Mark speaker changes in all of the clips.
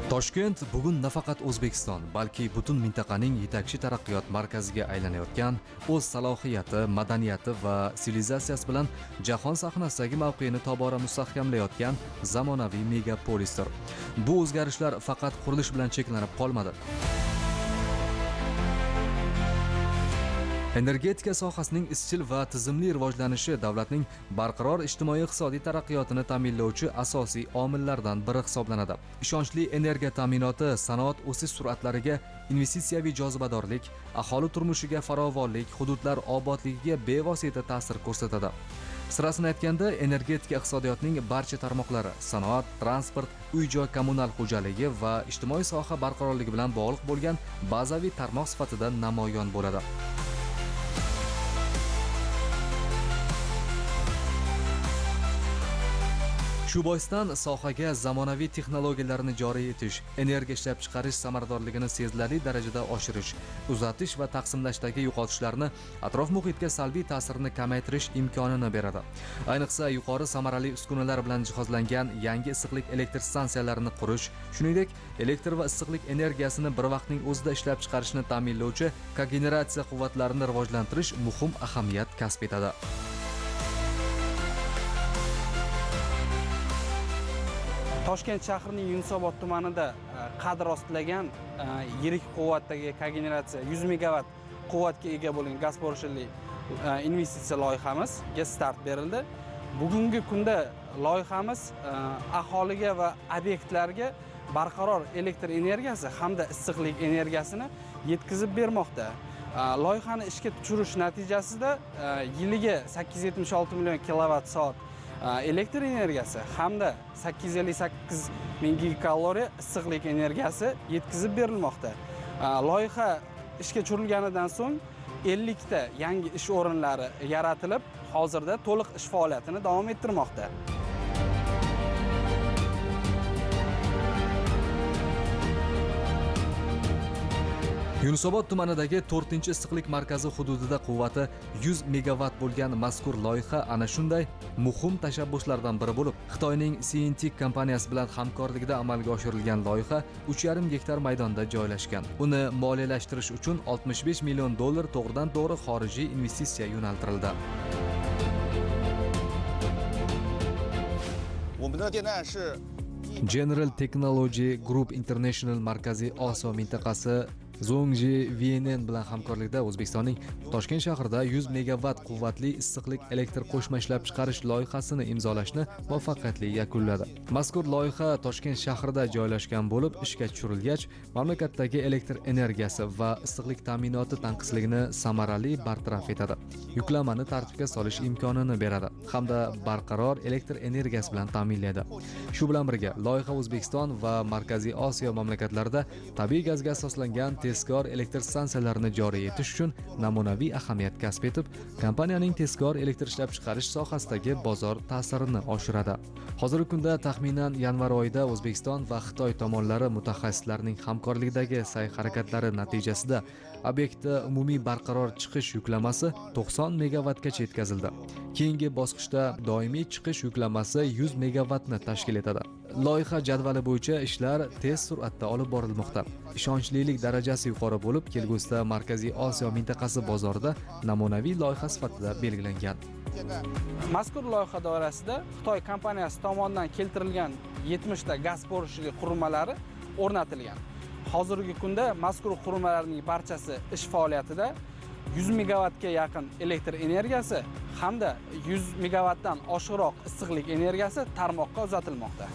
Speaker 1: Toshkent bugun nafaqat O'zbekiston, balki butun mintaqaning yetakchi taraqqiyot markaziga aylanayotgan, o'z salohiyati, madaniyati va sivilizatsiyasi bilan jahon sahnasidagi mavqeini tobora mustahkamlayotgan zamonaviy megapolisdir. Bu o'zgarishlar faqat qurilish bilan cheklanib qolmadi. Energetika sohasining izchil va tizimli rivojlanishi davlatning barqaror ijtimoiy-iqtisodiy taraqqiyotini ta'minlovchi asosiy omillardan biri hisoblanadi. Ishonchli energiya ta'minoti sanoat o'sish sur'atlariga, investitsiyaviy jozibadorlik, aholi turmushiga farovonlik, hududlar obodligiga bevosita ta'sir ko'rsatadi. Sirasini aytganda, energetika iqtisodiyotning barcha tarmoqlari, sanoat, transport, uy-joy kommunal xo'jaligi va ijtimoiy soha barqarorligi bilan bog'liq bo'lgan bazaviy tarmoq sifatida namoyon bo'ladi. Shu boisdan sohaga zamonaviy texnologiyalarni joriy etish, energiya ishlab chiqarish samaradorligini sezilarli darajada oshirish, uzatish va taqsimlashdagi yo'qotishlarni, atrof muhitga salbiy ta'sirini kamaytirish imkonini beradi. Ayniqsa, yuqori samarali uskunalar bilan jihozlangan yangi issiqlik elektr stansiyalarini qurish, shuningdek, elektr va issiqlik energiyasini bir vaqtning o'zida ishlab chiqarishni ta'minlovchi kogeneratsiya quvvatlarini rivojlantirish muhim ahamiyat kasb etadi.
Speaker 2: Toshkent shahrining Yunusobod tumanida qad rostlagan yirik quvvatdagi kogeneratsiya 100 megawatt quvvatga ega bo'lgan gaz porshili investitsiya loyihamizga start berildi. Bugungi kunda loyihamiz aholiga va obyektlarga barqaror elektr energiyasi hamda issiqlik energiyasini yetkazib bermoqda. Loyihani ishga tushirish natijasida yiliga 876 million kilovatt soat elektr energiyasi hamda 858 ming gigakaloriya issiqlik energiyasi yetkazib berilmoqda. Loyiha ishga tushirilganidan so'ng 50 ta yangi ish o'rinlari yaratilib, hozirda to'liq ish faoliyatini davom ettirmoqda.
Speaker 1: Yunusobod tumanidagi 4-issiqlik markazi hududida quvvati 100 megawatt bo'lgan mazkur loyiha ana shunday muhim tashabbuslardan biri bo'lib, Xitoyning Sintik kompaniyasi bilan hamkorlikda amalga oshirilgan loyiha 3,5 gektar maydonda joylashgan. Uni moliyalashtirish uchun 65 million dollar to'g'ridan-to'g'ri xorijiy investitsiya yo'naltirildi. General Technology Group International Markaziy Osiyo mintaqasi Zongji VNN bilan hamkorlikda O'zbekistonning Toshkent shahrida 100 megawatt quvvatli issiqlik elektr qo'shma ishlab chiqarish loyihasini imzolashni muvaffaqiyatli yakunladi. Mazkur loyiha Toshkent shahrida joylashgan bo'lib, ishga tushirilgach, mamlakatdagi elektr energiyasi va issiqlik ta'minoti tanqisligini samarali bartaraf etadi. Yuklamani tartibga solish imkonini beradi hamda barqaror elektr energiyasi bilan ta'minlaydi. Shu bilan birga, loyiha O'zbekiston va Markaziy Osiyo mamlakatlarida tabiiy gazga asoslangan tezkor elektr stansiyalarini joriy etish uchun namunaviy ahamiyat kasb etib, kompaniyaning tezkor elektr ishlab chiqarish sohasidagi bozor ta'sirini oshiradi. Hozirgi kunda taxminan yanvar oyida O'zbekiston va Xitoy tomonlari mutaxassislarining hamkorlikdagi sa'y-harakatlari natijasida obyektda umumiy barqaror chiqish yuklamasi 90 megawattgacha yetkazildi. Keyingi bosqichda doimiy chiqish yuklamasi 100 megawattni tashkil etadi. Loyiha jadvali bo'yicha ishlar tez sur'atda olib borilmoqda. Ishonchlilik darajasi yuqori bo'lib, kelgusida Markaziy Osiyo mintaqasi bozorida namunaviy loyiha sifatida belgilangan.
Speaker 2: Mazkur loyiha doirasida Xitoy kompaniyasi tomonidan keltirilgan 70 ta gaz porshili qurilmalari o'rnatilgan. Hozirgi kunda mazkur qurilmalarning barchasi ish faoliyatida 100 megawattga yaqin elektr energiyasi hamda 100 megawattdan oshiqroq issiqlik energiyasi tarmoqqa uzatilmoqda.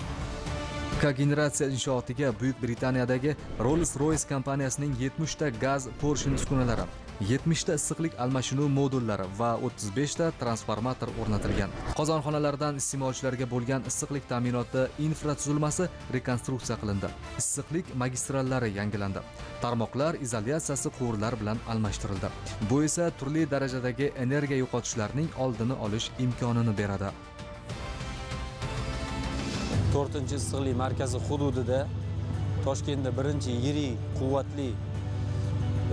Speaker 1: Kogeneratsiya inshootiga Buyuk Britaniyadagi Rolls-Royce kompaniyasining 70 ta gaz porshin uskunalari, 70 ta issiqlik almashinuv modullari va 35 ta transformator o'rnatilgan. Qozonxonalardan iste'molchilarga bo'lgan issiqlik ta'minoti infratuzilmasi rekonstruksiya qilindi. Issiqlik magistrallari yangilandi. Tarmoqlar izolyatsiyasi quvurlar bilan almashtirildi. Bu esa turli darajadagi energiya yo'qotishlarining oldini olish imkonini beradi.
Speaker 3: 4-issiqlik markazi hududida Toshkentda birinchi yirik quvvatli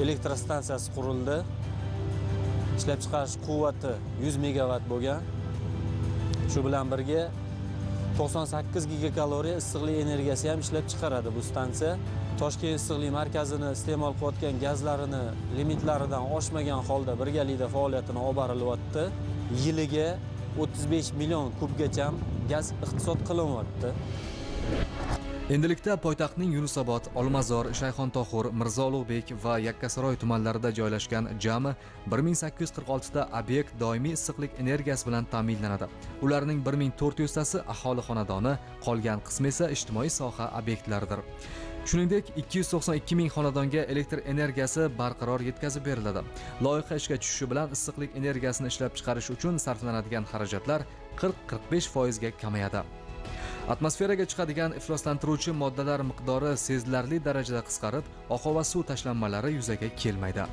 Speaker 3: elektrostansiyasi qurildi. Ishlab chiqarish quvvati 100 megawatt bo'lgan. Shu bilan birga 98 gigakaloriya issiqlik energiyasi ham ishlab chiqaradi bu stansiya. Toshkent issiqlik markazini iste'mol qilayotgan gazlarini limitlaridan oshmagan holda birgalikda faoliyatini olib borilyapti. Yiliga 35 million kubgacha gaz iqtisod qilinyapti.
Speaker 1: Endilikda poytaxtning Yunusobod, Olmazor, Shayxontohur, Mirzo Ulug'bek va Yakkasaroy tumanlarida joylashgan jami 1846 ta obyekt doimiy issiqlik energiyasi bilan ta'minlanadi. Ularning 1400 tasi aholi xonadoni, qolgan qismi esa ijtimoiy soha obyektlaridir. Shuningdek, 292 ming xonadonga elektr energiyasi barqaror yetkazib beriladi. Loyiha ishga tushishi bilan issiqlik energiyasini ishlab chiqarish uchun sarflanadigan xarajatlar 40-45% ga kamayadi. Atmosferaga chiqadigan ifloslantiruvchi moddalar miqdori sezilarli darajada qisqarib, oqova suv tashlanmalari yuzaga kelmaydi.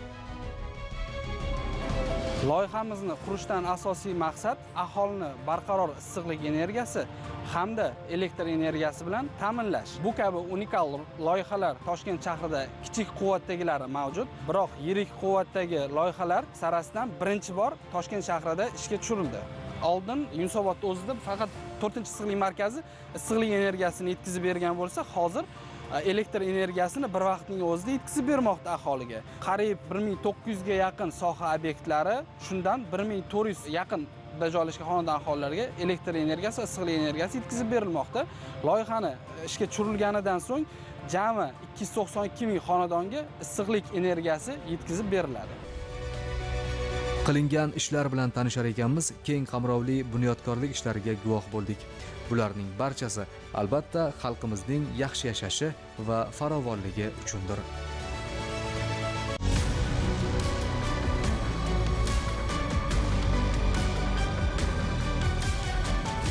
Speaker 2: Loyihamizni qurishdan asosiy maqsad aholini barqaror issiqlik energiyasi hamda elektr energiyasi bilan ta'minlash. Bu kabi unikal loyihalar Toshkent shahrida kichik quvvatdagilari mavjud, biroq yirik quvvatdagi loyihalar sarasidan birinchi bor Toshkent shahrida ishga tushirildi. Oldin Yunusobodda o'zida faqat 4-issiqlik markazi issiqlik energiyasini yetkazib bergan bo'lsa, hozir elektr energiyasini bir vaqtning o'zida yetkazib bermoqda aholiga. Qariyb 1900 ga yaqin soha obyektlari, shundan 1400 yaqinda joylashgan xonadon aholilariga elektr energiyasi, issiqlik energiyasi yetkazib berilmoqda. Loyihani ishga tushirilganidan so'ng jami 292 ming xonadonga issiqlik energiyasi yetkazib beriladi.
Speaker 1: Qilingan ishlar bilan tanishar ekanmiz, keng qamrovli bunyodkorlik ishlariga guvoh bo'ldik. Bularning barchasi albatta xalqimizning yaxshi yashashi va farovonligi uchundir.